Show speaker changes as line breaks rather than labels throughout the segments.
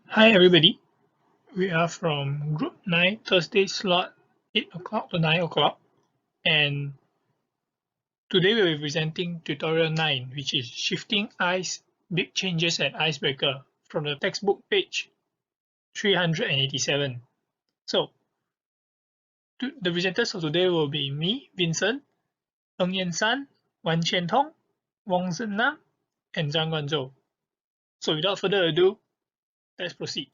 Hi everybody, we are from Group 9 Thursday slot 8 o'clock to 9 o'clock, and today we will be presenting tutorial 9, which is Shifting Ice Big Changes at Icebreaker from the textbook page 387. So the presenters of today will be me, Vincent, Yen, Wan Qian Tong, Wong Zhen Nam, and Zhan Guanzhou. So without further ado, let's proceed.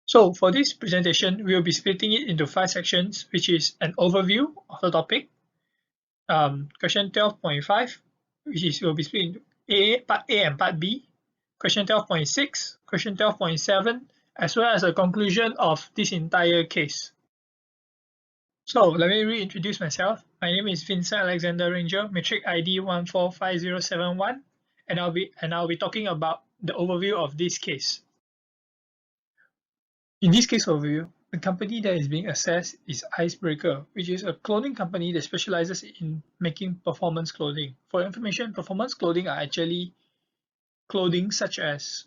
So for this presentation, we will be splitting it into 5 sections, which is an overview of the topic, question 12.5, which will be split into part A and part B, question 12.6, question 12.7, as well as a conclusion of this entire case. So let me reintroduce myself. My name is Vincent Alexander Rangel, metric ID 145071, and I'll be talking about the overview of this case. In this case overview, the company that is being assessed is Icebreaker, which is a clothing company that specializes in making performance clothing. For information, performance clothing are actually clothing such as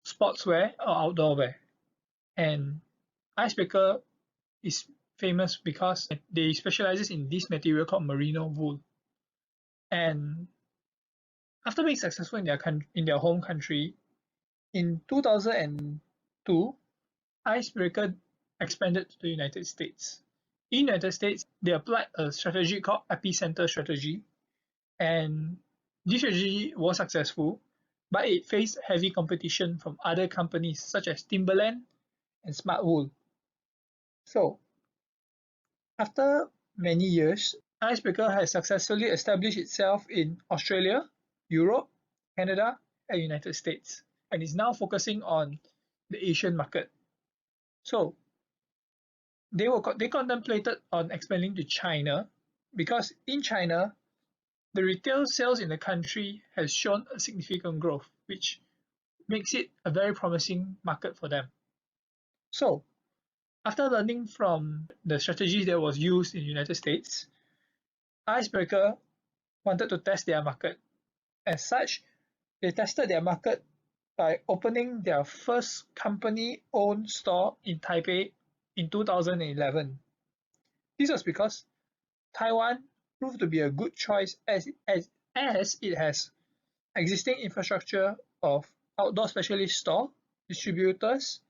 sportswear or outdoor wear. And Icebreaker is famous because they specializes in this material called merino wool. And after being successful in their home country, in 2002, Icebreaker expanded to the United States. In the United States, they applied a strategy called epicenter strategy, and this strategy was successful, but it faced heavy competition from other companies such as Timberland and Smartwool. So, after many years, Icebreaker has successfully established itself in Australia, Europe, Canada, and United States, and is now focusing on the Asian market. So, they contemplated on expanding to China because in China, the retail sales in the country has shown a significant growth, which makes it a very promising market for them. So, after learning from the strategies that was used in the United States, Icebreaker wanted to test their market. As such, they tested their market by opening their first company-owned store in Taipei in 2011. This was because Taiwan proved to be a good choice as it has existing infrastructure of outdoor specialist store, distributors,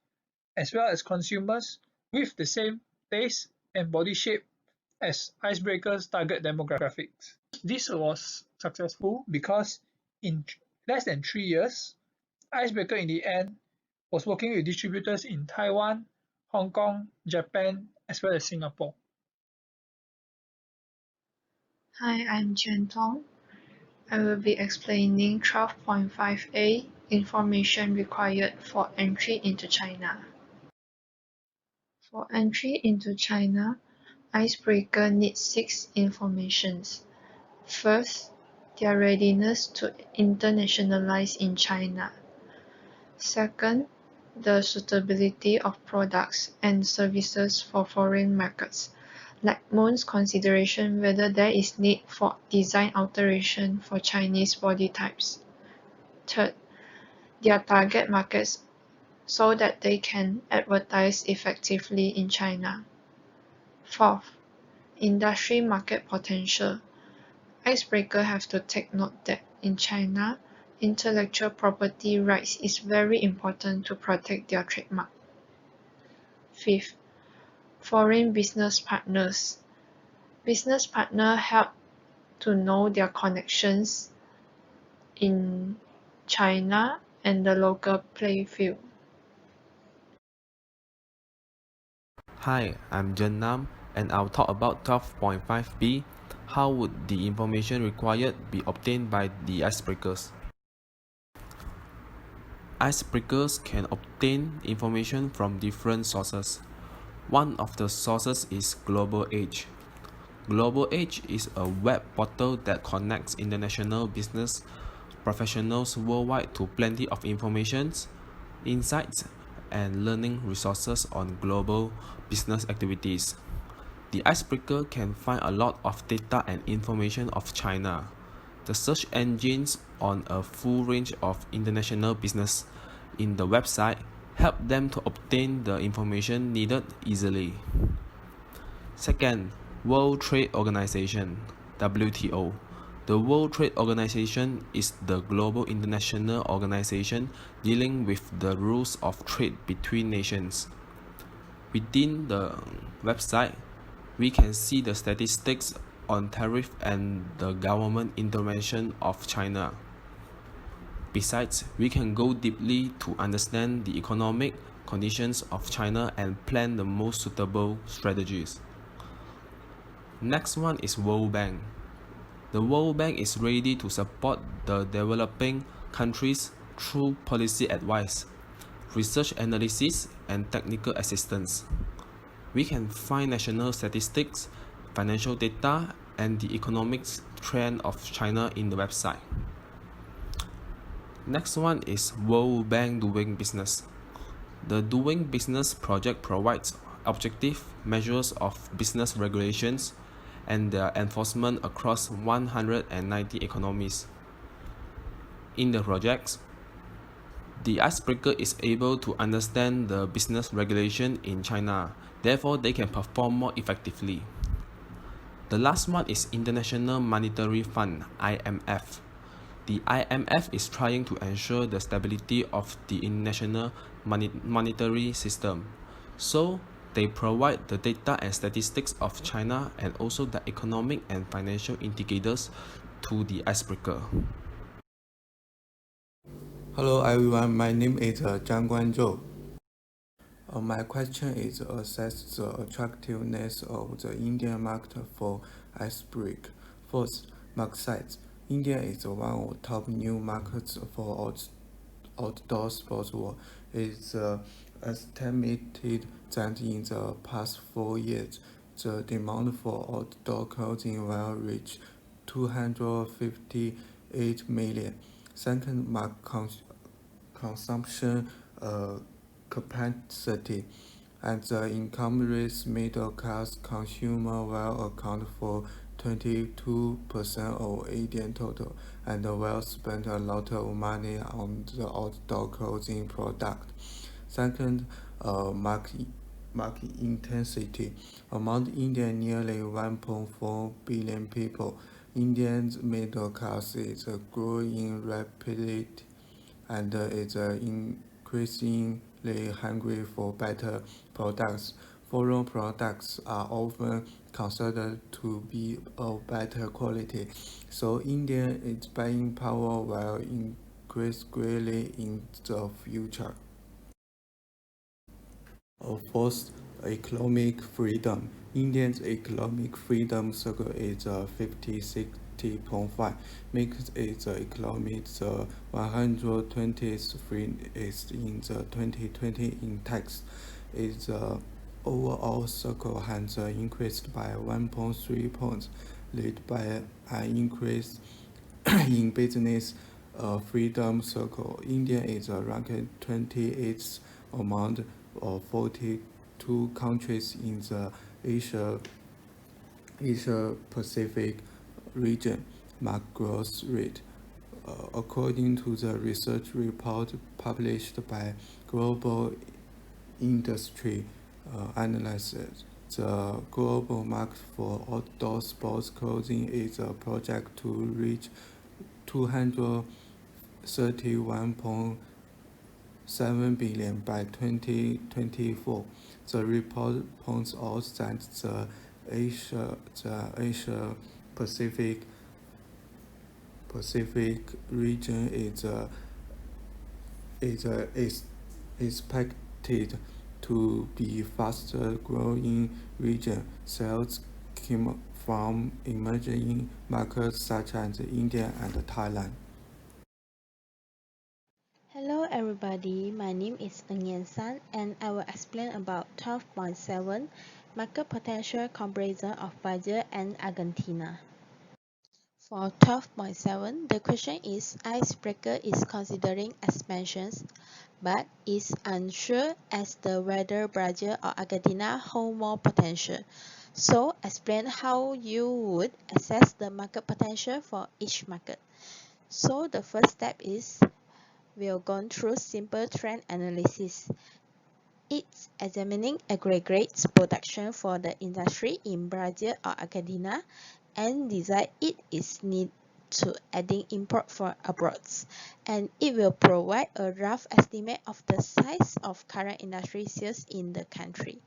as well as consumers with the same taste and body shape as Icebreaker's target demographics. This was successful because in less than 3 years, Icebreaker in the end was working with distributors in Taiwan, Hong Kong, Japan, as well as Singapore.
Hi, I'm Qian Tong. I will be explaining 12.5a information required for entry into China. For entry into China, Icebreaker needs 6 informations. First, their readiness to internationalize in China. Second, the suitability of products and services for foreign markets, like most consideration whether there is need for design alteration for Chinese body types. Third, their target markets so that they can advertise effectively in China. Fourth, industry market potential. Icebreaker have to take note that in China, intellectual property rights is very important to protect their trademark. Fifth, foreign business partners. Business partners help to know their connections in China and the local playing field.
Hi, I'm Zhan Nam, and I'll talk about 12.5b. How would the information required be obtained by the icebreakers? Icebreakers can obtain information from different sources. One of the sources is Global Edge. Global Edge is a web portal that connects international business professionals worldwide to plenty of information, insights, and learning resources on global business activities. The icebreaker can find a lot of data and information of China. The search engines on a full range of international business in the website help them to obtain the information needed easily. Second, World Trade Organization (WTO). The World Trade Organization is the global international organization dealing with the rules of trade between nations. Within the website, we can see the statistics on tariff and the government intervention of China. Besides, we can go deeply to understand the economic conditions of China and plan the most suitable strategies. Next one is World Bank. The World Bank is ready to support the developing countries through policy advice, research analysis, and technical assistance. We can find national statistics, financial data, and the economic trend of China in the website. Next one is World Bank Doing Business. The Doing Business project provides objective measures of business regulations and their enforcement across 190 economies. In the projects, the Icebreaker is able to understand the business regulation in China, therefore they can perform more effectively. The last one is International Monetary Fund (IMF). The IMF is trying to ensure the stability of the international monetary system. So, they provide the data and statistics of China and also the economic and financial indicators to the Icebreaker.
Hello everyone, my name is Zhan Guanzhou. My question is assess the attractiveness of the Indian market for Icebreaker. First, market size. India is one of the top new markets for outdoor sports world. It's estimated that in the past 4 years, the demand for outdoor clothing will reach 258 million. Second, market consumption capacity, and the income-rich middle-class consumer will account for 22% of Indian total and will spend a lot of money on the outdoor clothing product. Second, market intensity. Among Indian nearly 1.4 billion people, India's middle class is growing rapidly and is increasingly hungry for better products. Foreign products are often considered to be of better quality, so India's buying power will increase greatly in the future. Fourth, economic freedom. India's economic freedom circle is 50-60.5, makes its economy the 120th freest in the 2020 index. Its overall circle has increased by 1.3 points, led by an increase in business freedom circle. India is ranked 28th among 42 countries in the Asia Pacific region market growth rate. According to the research report published by Global Industry Analysis, the global market for outdoor sports clothing is projected to reach 231.7 billion by 2024. The report points out that the Asia Pacific region is expected to be faster growing region. Sales came from emerging markets such as India and Thailand.
Hello everybody, my name is Vincent and I will explain about 12.7 market potential comparison of Brazil and Argentina. For 12.7, the question is Icebreaker is considering expansions but is unsure as to whether Brazil or Argentina hold more potential. So explain how you would assess the market potential for each market. So the first step is we'll go through simple trend analysis. It's examining aggregates production for the industry in Brazil or Argentina and decide it is need to adding import from abroad, and it will provide a rough estimate of the size of current industry sales in the country.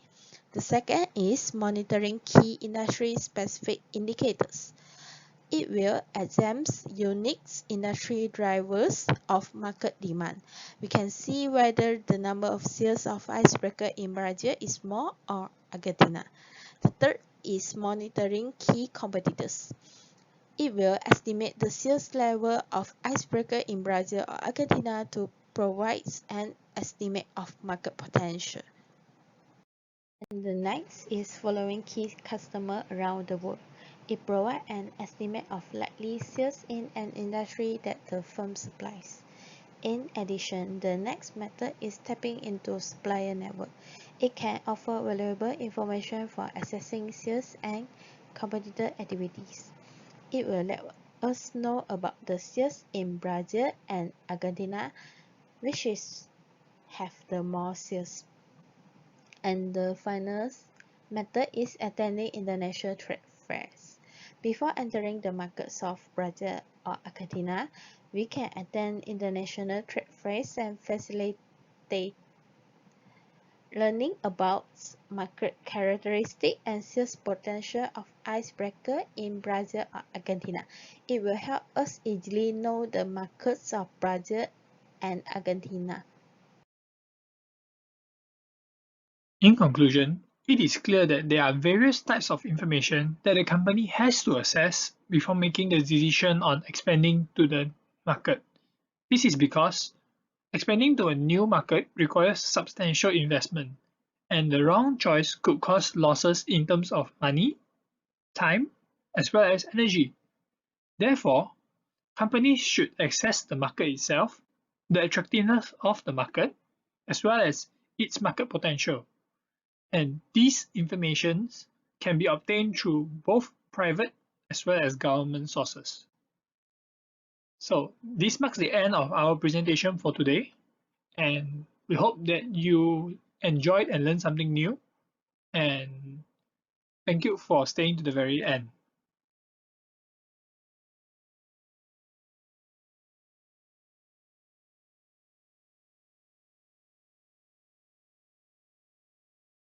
The second is monitoring key industry specific indicators. It will examine unique industry drivers of market demand. We can see whether the number of sales of Icebreaker in Brazil is more or Argentina. The third is monitoring key competitors. It will estimate the sales level of Icebreaker in Brazil or Argentina to provide an estimate of market potential. And the next is following key customers around the world. It provides an estimate of likely sales in an industry that the firm supplies. In addition, the next method is tapping into supplier network. It can offer valuable information for assessing sales and competitor activities. It will let us know about the sales in Brazil and Argentina, which have the more sales. And the final method is attending international trade fairs. Before entering the markets of Brazil or Argentina, we can attend international trade fairs and facilitate learning about market characteristics and sales potential of Icebreaker in Brazil or Argentina. It will help us easily know the markets of Brazil and Argentina.
In conclusion, it is clear that there are various types of information that a company has to assess before making the decision on expanding to the market. This is because expanding to a new market requires substantial investment, and the wrong choice could cause losses in terms of money, time, as well as energy. Therefore, companies should assess the market itself, the attractiveness of the market, as well as its market potential. And these informations can be obtained through both private as well as government sources. So this marks the end of our presentation for today, and we hope that you enjoyed and learned something new, and thank you for staying to the very end.